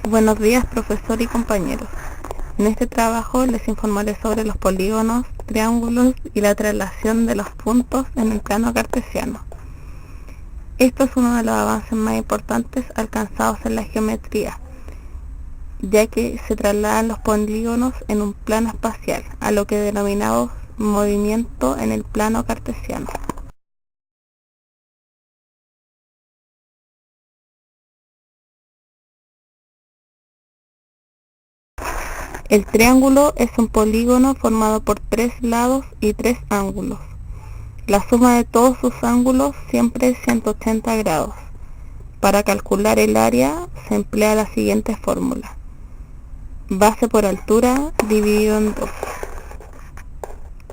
Buenos días, profesor y compañeros. En este trabajo les informaré sobre los polígonos, triángulos y la traslación de los puntos en el plano cartesiano. Esto es uno de los avances más importantes alcanzados en la geometría, ya que se trasladan los polígonos en un plano espacial, a lo que denominamos movimiento en el plano cartesiano. El triángulo es un polígono formado por 3 lados y 3 ángulos. La suma de todos sus ángulos siempre es 180 grados. Para calcular el área se emplea la siguiente fórmula: base por altura dividido en 2.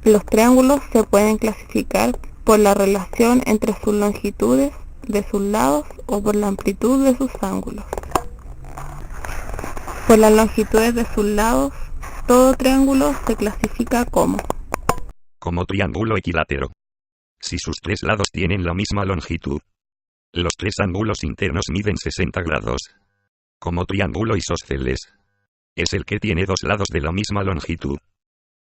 Los triángulos se pueden clasificar por la relación entre sus longitudes de sus lados o por la amplitud de sus ángulos. Por las longitudes de sus lados, todo triángulo se clasifica como triángulo equilátero. Si sus 3 lados tienen la misma longitud. Los 3 ángulos internos miden 60 grados. Como triángulo isósceles. Es el que tiene 2 lados de la misma longitud.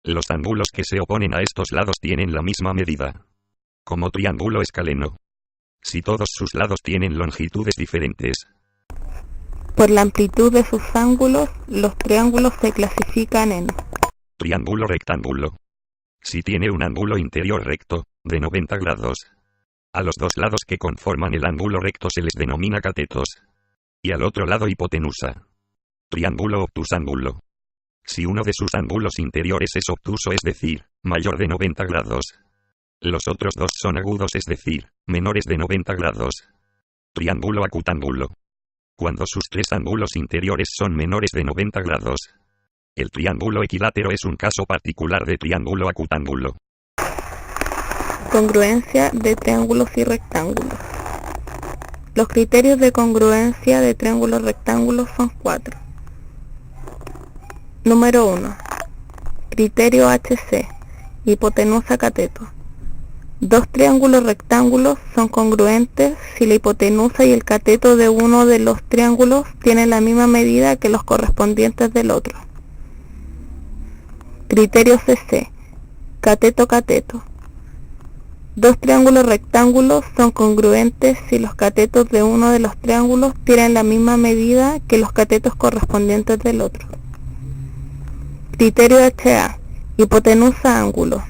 Los ángulos que se oponen a estos lados tienen la misma medida. Como triángulo escaleno. Si todos sus lados tienen longitudes diferentes. Por la amplitud de sus ángulos, los triángulos se clasifican en triángulo rectángulo. Si tiene un ángulo interior recto, de 90 grados. A los 2 lados que conforman el ángulo recto se les denomina catetos. Y al otro lado hipotenusa. Triángulo obtusángulo. Si uno de sus ángulos interiores es obtuso, es decir, mayor de 90 grados. Los otros 2 son agudos, es decir, menores de 90 grados. Triángulo acutángulo. Cuando sus 3 ángulos interiores son menores de 90 grados. El triángulo equilátero es un caso particular de triángulo acutángulo. Congruencia de triángulos y rectángulos. Los criterios de congruencia de triángulos rectángulos son 4. Número 1. Criterio HC, hipotenusa cateto. 2 triángulos rectángulos son congruentes si la hipotenusa y el cateto de uno de los triángulos tienen la misma medida que los correspondientes del otro. Criterio CC, cateto-cateto. 2 triángulos rectángulos son congruentes si los catetos de uno de los triángulos tienen la misma medida que los catetos correspondientes del otro. Criterio HA, hipotenusa-ángulo.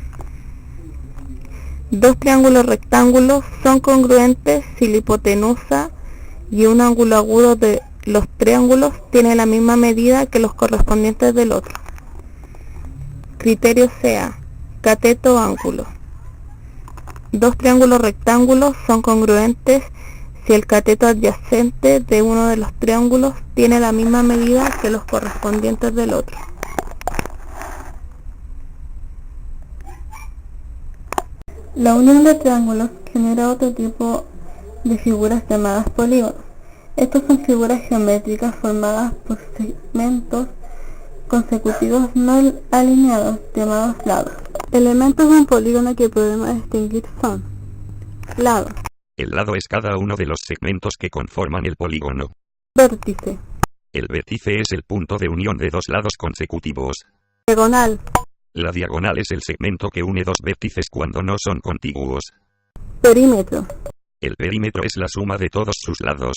2 triángulos rectángulos son congruentes si la hipotenusa y un ángulo agudo de los triángulos tienen la misma medida que los correspondientes del otro. Criterio CA, cateto-ángulo. 2 triángulos rectángulos son congruentes si el cateto adyacente de uno de los triángulos tiene la misma medida que los correspondientes del otro. La unión de triángulos genera otro tipo de figuras llamadas polígonos. Estos son figuras geométricas formadas por segmentos consecutivos no alineados llamados lados. Elementos de un polígono que podemos distinguir son: lado. El lado es cada uno de los segmentos que conforman el polígono. Vértice. El vértice es el punto de unión de 2 lados consecutivos. Diagonal. La diagonal es el segmento que une 2 vértices cuando no son contiguos. Perímetro. El perímetro es la suma de todos sus lados.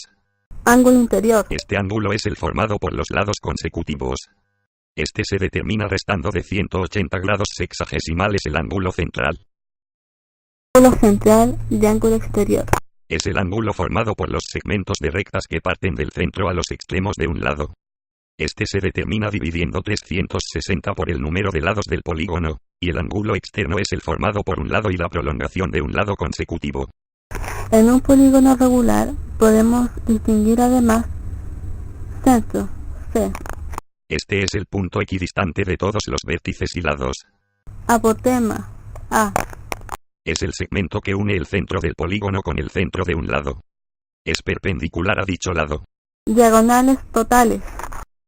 Ángulo interior. Este ángulo es el formado por los lados consecutivos. Este se determina restando de 180 grados sexagesimales el ángulo central. Ángulo central y ángulo exterior. Es el ángulo formado por los segmentos de rectas que parten del centro a los extremos de un lado. Este se determina dividiendo 360 por el número de lados del polígono, y el ángulo externo es el formado por un lado y la prolongación de un lado consecutivo. En un polígono regular podemos distinguir además centro, C. Este es el punto equidistante de todos los vértices y lados. Apotema, A. Es el segmento que une el centro del polígono con el centro de un lado. Es perpendicular a dicho lado. Diagonales totales.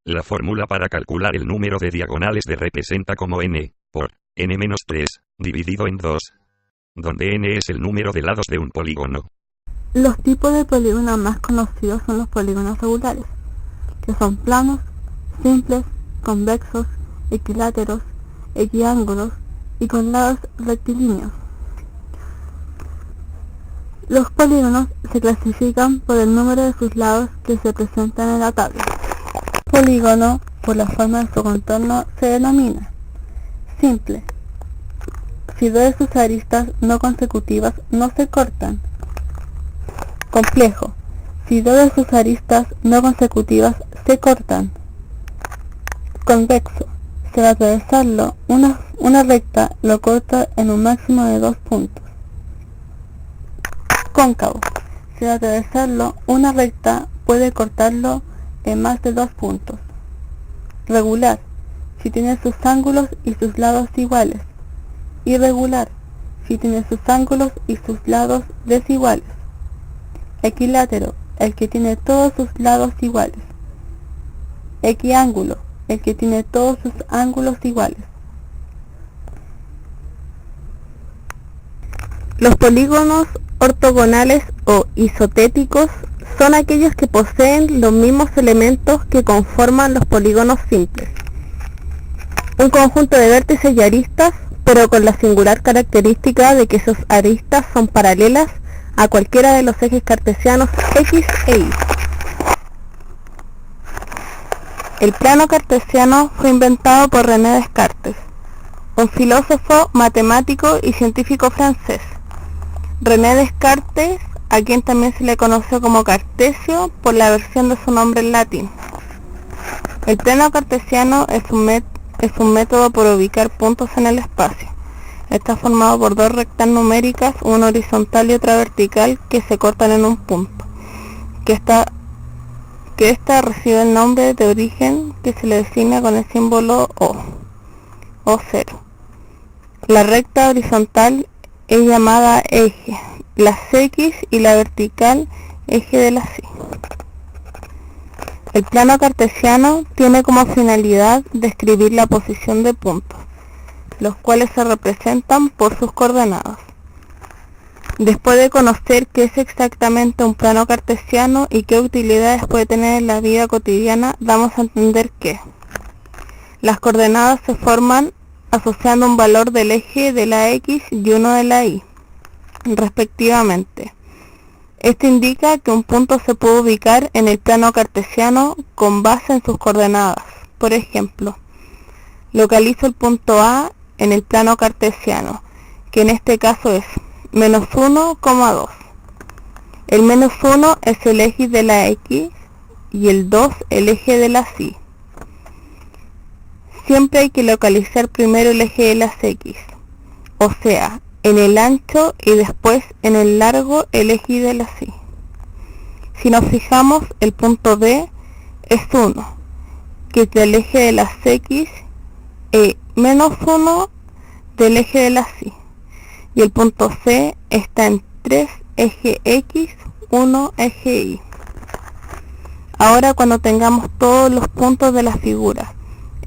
La fórmula para calcular el número de diagonales de representa como n, por n-3, dividido en 2, donde n es el número de lados de un polígono. Los tipos de polígonos más conocidos son los polígonos regulares, que son planos, simples, convexos, equiláteros, equiángulos y con lados rectilíneos. Los polígonos se clasifican por el número de sus lados que se presentan en la tabla. Polígono, por la forma de su contorno, se denomina simple, si dos de sus aristas no consecutivas no se cortan. Complejo, si dos de sus aristas no consecutivas se cortan. Convexo, si al atravesarlo una recta lo corta en un máximo de 2 puntos. Cóncavo, si al atravesarlo una recta puede cortarlo en más de 2 puntos. Regular, si tiene sus ángulos y sus lados iguales. Irregular, si tiene sus ángulos y sus lados desiguales. Equilátero, el que tiene todos sus lados iguales. Equiángulo, el que tiene todos sus ángulos iguales. Los polígonos ortogonales o isotéticos son aquellos que poseen los mismos elementos que conforman los polígonos simples. Un conjunto de vértices y aristas, pero con la singular característica de que sus aristas son paralelas a cualquiera de los ejes cartesianos X e Y. El plano cartesiano fue inventado por René Descartes, un filósofo, matemático y científico francés. René Descartes, a quien también se le conoció como Cartesio por la versión de su nombre en latín. El plano cartesiano es un método para ubicar puntos en el espacio. Está formado por dos rectas numéricas, una horizontal y otra vertical, que se cortan en un punto, que esta recibe el nombre de origen, que se le designa con el símbolo O 0. La recta horizontal es llamada eje, las X, y la vertical eje de las Y. El plano cartesiano tiene como finalidad describir la posición de puntos, los cuales se representan por sus coordenadas. Después de conocer qué es exactamente un plano cartesiano y qué utilidades puede tener en la vida cotidiana, damos a entender que las coordenadas se forman asociando un valor del eje de la X y uno de la Y, respectivamente. Esto indica que un punto se puede ubicar en el plano cartesiano con base en sus coordenadas. Por ejemplo, localizo el punto A en el plano cartesiano, que en este caso es menos 1,2. El menos 1 es el eje de la X y el 2 el eje de la Y. Siempre hay que localizar primero el eje de las X, o sea, en el ancho, y después en el largo el eje de las Y. Si nos fijamos, el punto B es 1, que es del eje de las X, y menos 1 del eje de las Y. Y el punto C está en 3 eje X, 1 eje Y. Ahora, cuando tengamos todos los puntos de la figura,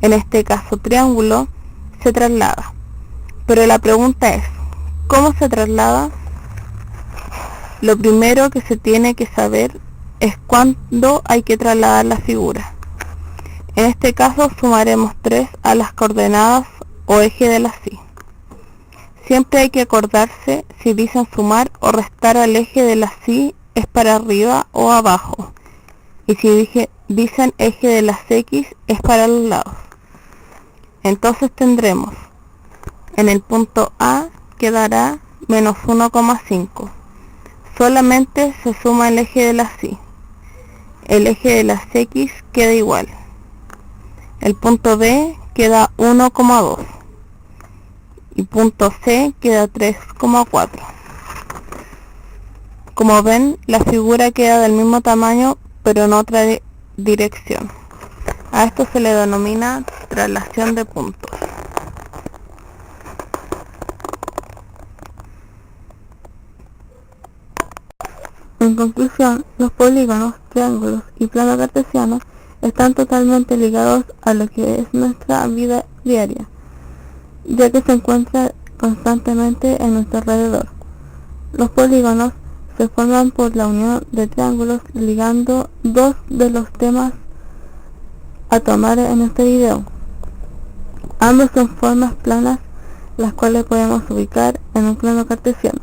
en este caso triángulo, se traslada. Pero la pregunta es, ¿cómo se traslada? Lo primero que se tiene que saber es cuándo hay que trasladar la figura. En este caso sumaremos 3 a las coordenadas o eje de la Y. Siempre hay que acordarse si dicen sumar o restar al eje de la Y es para arriba o abajo. Y si dicen eje de las X es para los lados. Entonces tendremos en el punto A quedará menos 1,5. Solamente se suma el eje de las Y. El eje de las X queda igual. El punto B queda 1,2. Y punto C queda 3,4. Como ven, la figura queda del mismo tamaño, pero en otra dirección. A esto se le denomina traslación de puntos. En conclusión, los polígonos, triángulos y plano cartesiano están totalmente ligados a lo que es nuestra vida diaria, ya que se encuentra constantemente en nuestro alrededor. Los polígonos se forman por la unión de triángulos ligando dos de los temas a tomar en este video. Ambos son formas planas las cuales podemos ubicar en un plano cartesiano.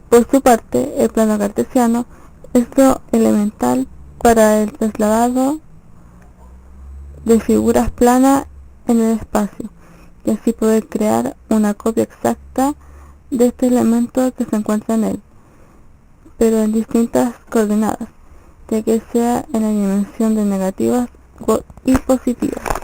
Por su parte, el plano cartesiano es lo elemental para el trasladado de figuras planas en el espacio, y así poder crear una copia exacta de este elemento que se encuentra en él, pero en distintas coordenadas, ya que sea en la dimensión de negativas y positivas.